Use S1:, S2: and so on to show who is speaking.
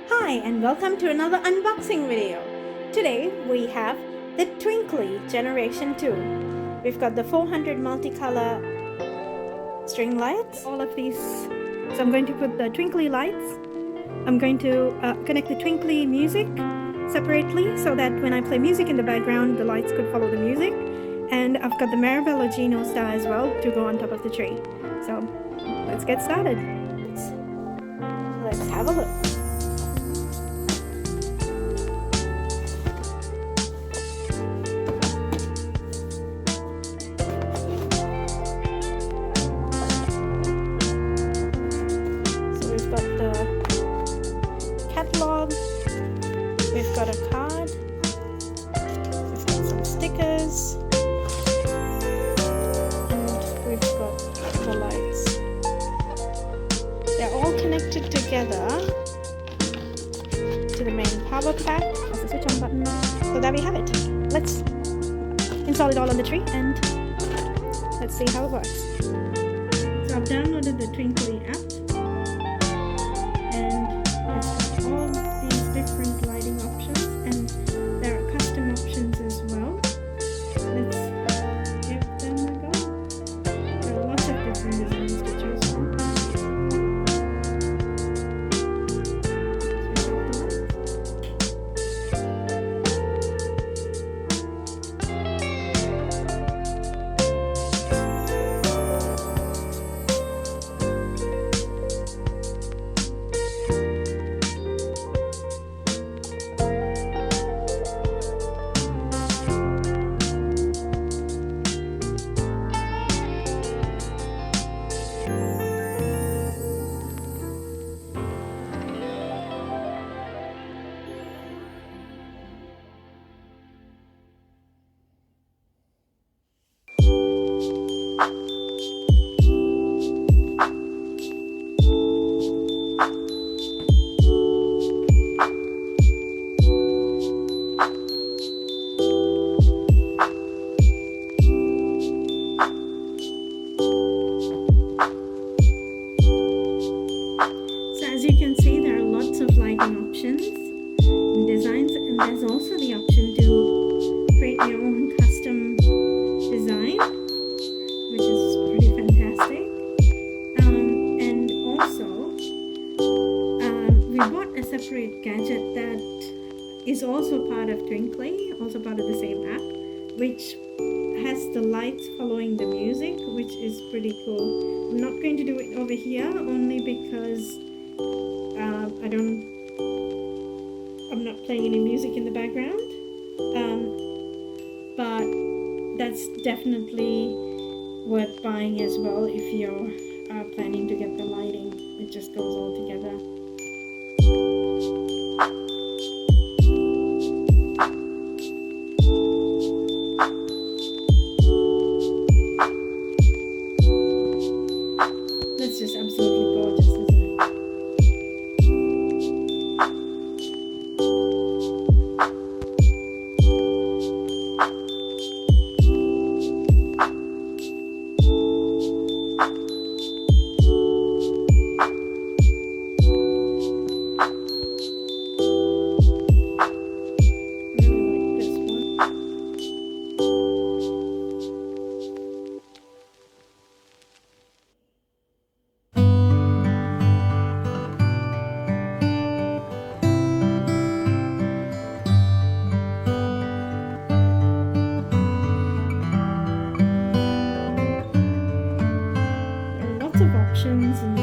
S1: Hi and welcome to another unboxing video. Today we have the Twinkly Generation 2. We've got the 400 multicolor string lights, all of these. So I'm going to put the Twinkly lights. I'm going to connect the Twinkly music separately so that when I play music in the background, the lights could follow the music. And I've got the Marabella Geno star as well to go on top of the tree. So let's get started. Let's have a look. Catalog, we've got a card, we've got some stickers, and we've got the lights. They're all connected together to the main power pack. There's the switch on button. So there we have it. Let's install it all on the tree and let's see how it works. So I've downloaded the Twinkly app. All these different lighting options, and there are custom options as well. Let's give them a go. There are lots of different designs to choose from. As you can see, there are lots of lighting options and designs, and there's also the option to create your own custom design, which is pretty fantastic. And also, we bought a separate gadget that is also part of Twinkly, also part of the same app, which has the lights following the music, which is pretty cool. I'm not going to do it over here only because I'm not playing any music in the background, but that's definitely worth buying as well if you're planning to get the lighting. It just goes all together. That's just absolutely gorgeous, isn't it? Options and